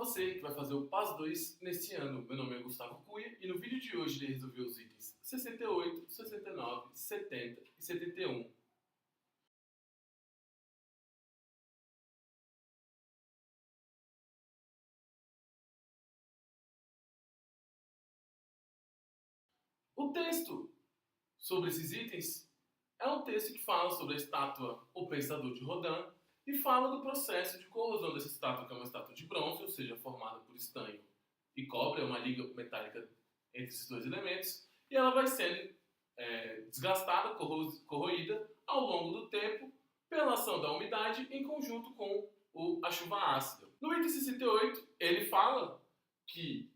você que vai fazer o PAS 2 nesse ano. Meu nome é Gustavo Cunha e no vídeo de hoje ele resolveu os itens 68, 69, 70 e 71. O texto sobre esses itens é um texto que fala sobre a estátua O Pensador de Rodin e fala do processo de corrosão dessa estátua, que é uma estátua de bronze, ou seja, formada por estanho e cobre, é uma liga metálica entre esses dois elementos, e ela vai sendo desgastada, corroída ao longo do tempo pela ação da umidade em conjunto com a chuva ácida. No item 68, ele fala que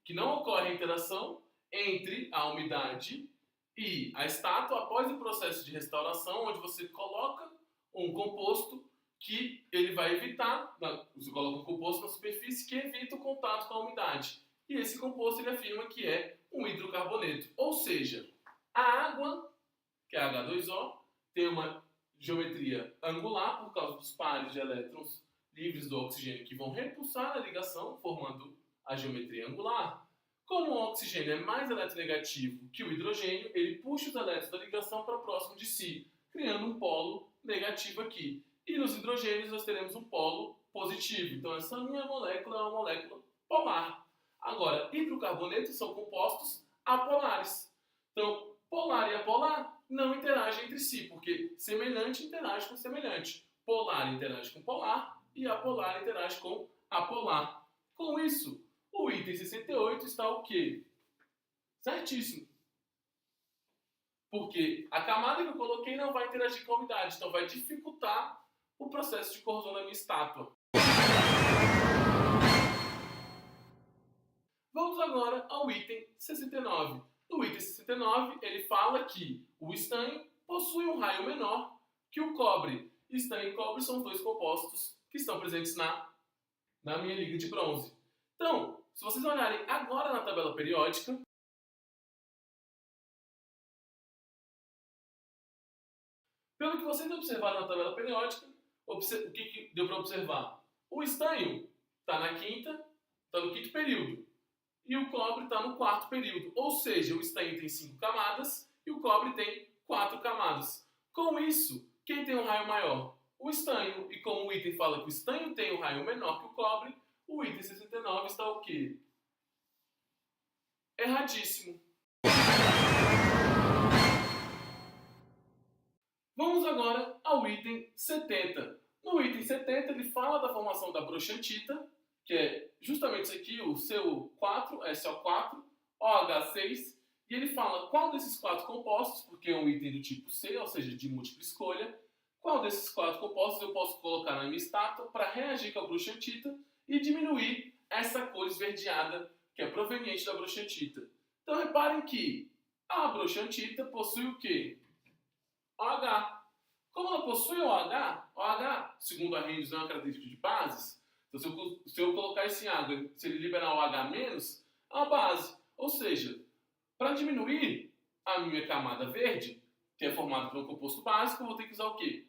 que não ocorre a interação entre a umidade e a estátua após o processo de restauração, onde você coloca um composto que ele vai evitar, você coloca um composto na superfície que evita o contato com a umidade. E esse composto ele afirma que é um hidrocarboneto. Ou seja, a água, que é H2O, tem uma geometria angular por causa dos pares de elétrons livres do oxigênio que vão repulsar a ligação, formando a geometria angular. Como o oxigênio é mais eletronegativo que o hidrogênio, ele puxa os elétrons da ligação para próximo de si, criando um polo negativo aqui. E nos hidrogênios nós teremos um polo positivo. Então essa minha molécula é uma molécula polar. Agora, hidrocarbonetos são compostos apolares. Então, polar e apolar não interagem entre si, porque semelhante interage com semelhante. Polar interage com polar e apolar interage com apolar. Com isso, o item 68 está o quê? Certíssimo. Porque a camada que eu coloquei não vai interagir com a umidade, então vai dificultar o processo de corrosão da minha estátua. Vamos agora ao item 69. No item 69, ele fala que o estanho possui um raio menor que o cobre. Estanho e cobre são os dois compostos que estão presentes na minha liga de bronze. Então, se vocês olharem agora na tabela periódica, pelo que vocês observaram na tabela periódica, o que deu para observar? O estanho está no quinto período, e o cobre está no quarto período. Ou seja, o estanho tem 5 camadas e o cobre tem 4 camadas. Com isso, quem tem um raio maior? O estanho. E como o item fala que o estanho tem um raio menor que o cobre, o item 69 está o quê? Erradíssimo. Vamos agora ao item 70. No item 70, ele fala da formação da broxantita, que é justamente isso aqui, o CO4, SO4, OH6, e ele fala qual desses 4 compostos, porque é um item do tipo C, ou seja, de múltipla escolha, qual desses 4 compostos eu posso colocar na minha estátua para reagir com a broxantita e diminuir essa cor esverdeada que é proveniente da broxantita. Então reparem que a broxantita possui o quê? OH. Como ela possui OH, segundo a Arrhenius, é uma característica de bases. Então, se eu colocar isso em água, se ele liberar o H-, é uma base. Ou seja, para diminuir a minha camada verde, que é formada por um composto básico, eu vou ter que usar o quê?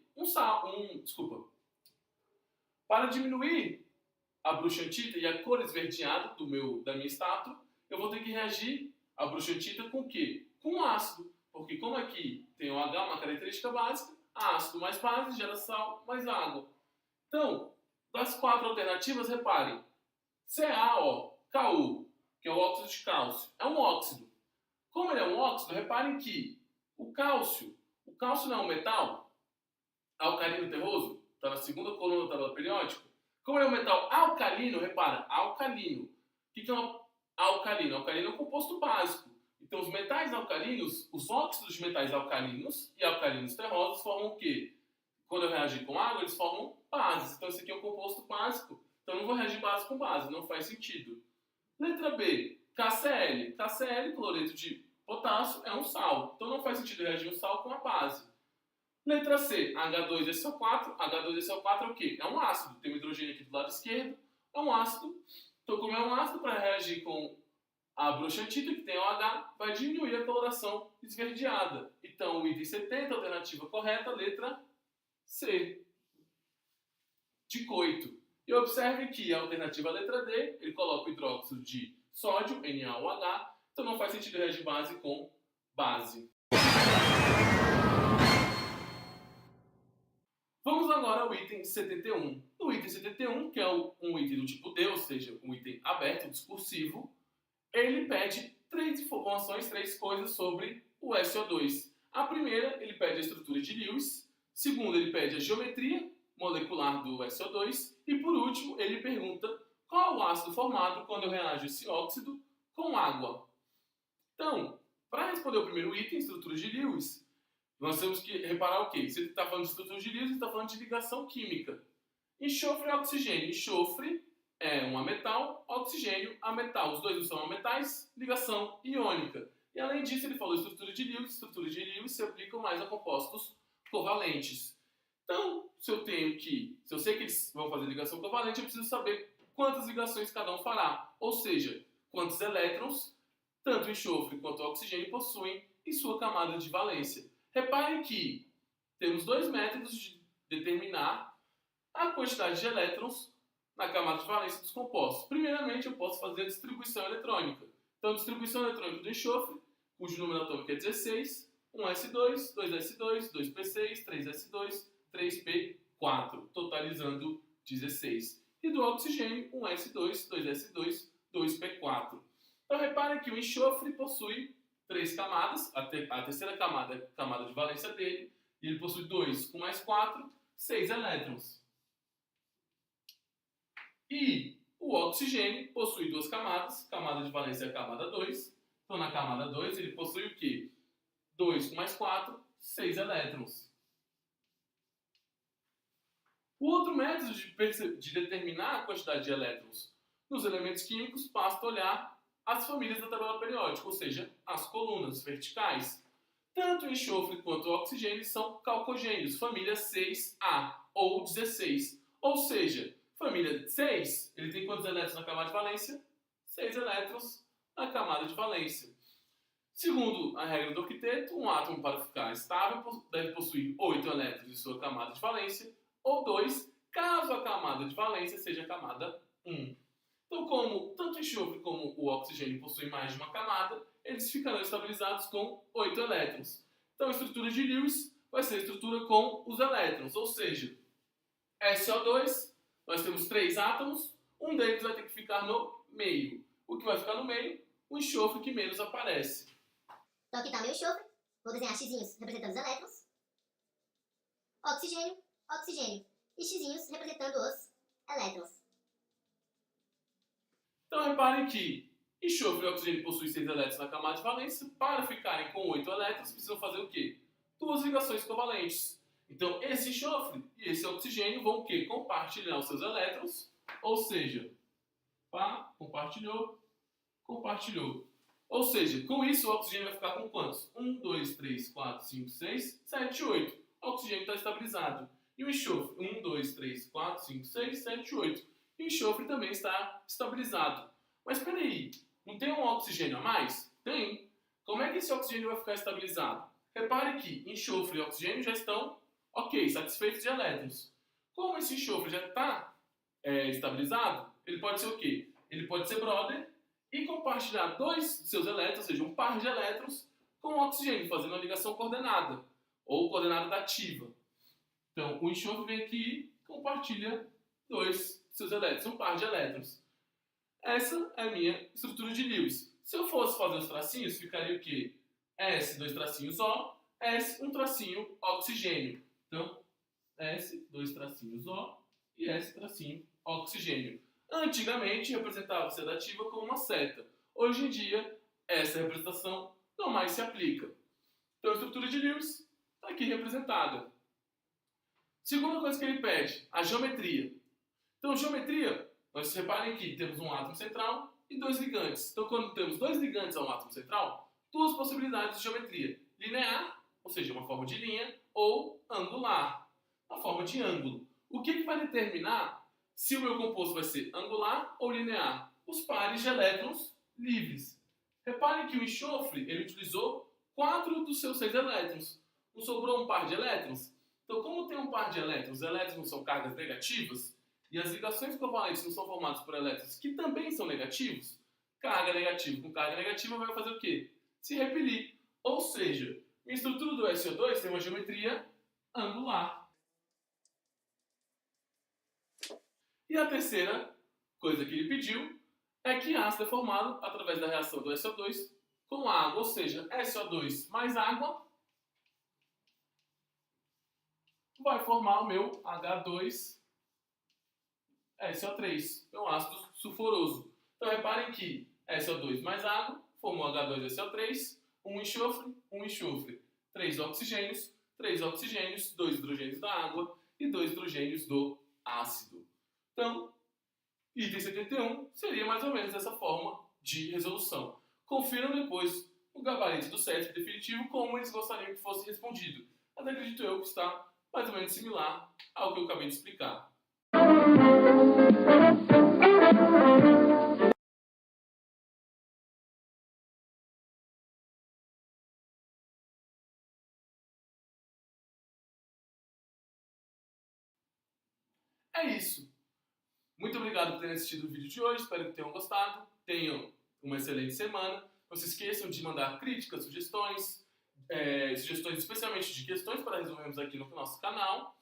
Para diminuir a broxantita e a cor esverdeada da minha estátua, eu vou ter que reagir a broxantita com o quê? Com ácido. Porque como aqui tem o H, uma característica básica, ácido mais base gera sal mais água. Então, das 4 alternativas, reparem, KU, que é o óxido de cálcio, é um óxido. Como ele é um óxido, reparem que o cálcio não é um metal alcalino terroso, está na segunda coluna da tabela periódica. Como ele é um metal alcalino, repara, alcalino. O que é um alcalino? Alcalino é um composto básico. Então, os metais alcalinos, os óxidos de metais alcalinos e alcalinos terrosos formam o quê? Quando eu reagir com água, eles formam bases. Então, esse aqui é um composto básico. Então, eu não vou reagir base com base, não faz sentido. Letra B, KCl. KCl, cloreto de potássio, é um sal. Então, não faz sentido reagir um sal com a base. Letra C, H2SO4. H2SO4 é o quê? É um ácido. Tem um hidrogênio aqui do lado esquerdo. É um ácido. Então, como é um ácido, para reagir com a broxantita, que tem OH, vai diminuir a coloração esverdeada. Então, o item 70, alternativa correta, letra C. De coito. E observe que a alternativa à letra D, ele coloca o hidróxido de sódio, NaOH, então não faz sentido reagir base com base. Vamos agora ao item 71. No item 71, que é um item do tipo D, ou seja, um item aberto, discursivo, ele pede três informações, três coisas sobre o SO2. A primeira, ele pede a estrutura de Lewis. Segunda, ele pede a geometria molecular do SO2. E por último, ele pergunta qual é o ácido formado quando eu reajo esse óxido com água. Então, para responder o primeiro item, estrutura de Lewis, nós temos que reparar o quê? Se ele está falando de estrutura de Lewis, ele está falando de ligação química. Enxofre e oxigênio. Enxofre é um ametal, oxigênio, ametal. Os dois são ametais, ligação iônica. E além disso, ele falou estrutura de Lewis. Estrutura de Lewis se aplicam mais a compostos covalentes. Então, se eu sei que eles vão fazer ligação covalente, eu preciso saber quantas ligações cada um fará. Ou seja, quantos elétrons, tanto o enxofre quanto o oxigênio possuem em sua camada de valência. Reparem que temos dois métodos de determinar a quantidade de elétrons na camada de valência dos compostos. Primeiramente, eu posso fazer a distribuição eletrônica. Então, distribuição eletrônica do enxofre, cujo número atômico é 16, 1s2, 2s2, 2p6, 3s2, 3p4, totalizando 16. E do oxigênio, 1s2, 2s2, 2p4. Então, reparem que o enxofre possui três camadas, a terceira camada é a camada de valência dele, e ele possui 2 com mais 4, 6 elétrons. E o oxigênio possui duas camadas, camada de valência é a camada 2, então na camada 2 ele possui o quê? 2 com mais 4, 6 elétrons. O outro método de determinar a quantidade de elétrons nos elementos químicos basta olhar as famílias da tabela periódica, ou seja, as colunas verticais. Tanto o enxofre quanto o oxigênio são calcogênios, família 6A ou 16. Ou seja, família 6, ele tem quantos elétrons na camada de valência? 6 elétrons na camada de valência. Segundo a regra do octeto, um átomo para ficar estável deve possuir 8 elétrons em sua camada de valência, ou 2, caso a camada de valência seja a camada 1. Então, como tanto o enxofre como o oxigênio possuem mais de uma camada, eles ficarão estabilizados com 8 elétrons. Então, a estrutura de Lewis vai ser a estrutura com os elétrons, ou seja, SO2, nós temos 3 átomos, um deles vai ter que ficar no meio. O que vai ficar no meio? O enxofre que menos aparece. Então aqui está meu enxofre, vou desenhar xzinhos representando os elétrons, oxigênio, oxigênio, e xzinhos representando os elétrons. Então reparem que enxofre e oxigênio possuem 6 elétrons na camada de valência. Para ficarem com 8 elétrons, precisam fazer o quê? Duas ligações covalentes. Então esse enxofre e esse oxigênio vão o quê? Compartilhar os seus elétrons, ou seja, pá, compartilhou, compartilhou. Ou seja, com isso o oxigênio vai ficar com quantos? 1, 2, 3, 4, 5, 6, 7, 8. O oxigênio está estabilizado. E o enxofre? 1, 2, 3, 4, 5, 6, 7, 8. E o enxofre também está estabilizado. Mas espera aí, não tem um oxigênio a mais? Tem. Como é que esse oxigênio vai ficar estabilizado? Repare que enxofre e oxigênio já estão, ok, satisfeitos de elétrons. Como esse enxofre já está estabilizado, ele pode ser o quê? Ele pode ser brother e compartilhar dois de seus elétrons, ou seja, um par de elétrons, com o oxigênio, fazendo uma ligação coordenada, ou coordenada dativa. Então, o enxofre vem aqui e compartilha dois de seus elétrons, um par de elétrons. Essa é a minha estrutura de Lewis. Se eu fosse fazer os tracinhos, ficaria o quê? S, dois tracinhos O, S, um tracinho oxigênio. Então, S, dois tracinhos O e S, tracinho oxigênio. Antigamente, representava-se a dativa com uma seta. Hoje em dia, essa representação não mais se aplica. Então, a estrutura de Lewis está aqui representada. Segunda coisa que ele pede, a geometria. Então, geometria, nós reparem aqui, temos um átomo central e dois ligantes. Então, quando temos dois ligantes a um átomo central, duas possibilidades de geometria. Linear, ou seja, uma forma de linha, ou angular, uma forma de ângulo. O que vai determinar se o meu composto vai ser angular ou linear? Os pares de elétrons livres. Reparem que o enxofre, ele utilizou 4 dos seus 6 elétrons. Não sobrou um par de elétrons? Então, como tem um par de elétrons, os elétrons não são cargas negativas, e as ligações covalentes não são formadas por elétrons que também são negativos, carga negativa com carga negativa vai fazer o quê? Se repelir. Ou seja, minha estrutura do SO2 tem uma geometria angular. E a terceira coisa que ele pediu é que ácido é formado através da reação do SO2 com água, ou seja, SO2 mais água vai formar o meu H2SO3, meu ácido sulfuroso. Então reparem que SO2 mais água formou H2SO3, um enxofre, 3 oxigênios, 2 hidrogênios da água e 2 hidrogênios do ácido. Então, item 71 seria mais ou menos essa forma de resolução. Confiram depois o gabarito do CESP definitivo como eles gostariam que fosse respondido. Mas acredito eu que está mais ou menos similar ao que eu acabei de explicar. É isso. Muito obrigado por terem assistido o vídeo de hoje, espero que tenham gostado. Tenham uma excelente semana. Não se esqueçam de mandar críticas, sugestões especialmente de questões para resolvermos aqui no nosso canal.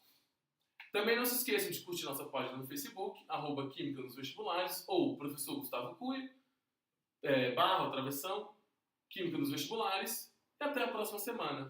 Também não se esqueçam de curtir nossa página no Facebook, @Química nos Vestibulares, ou Professor Gustavo Cuia, / Travessão, Química nos Vestibulares. E até a próxima semana.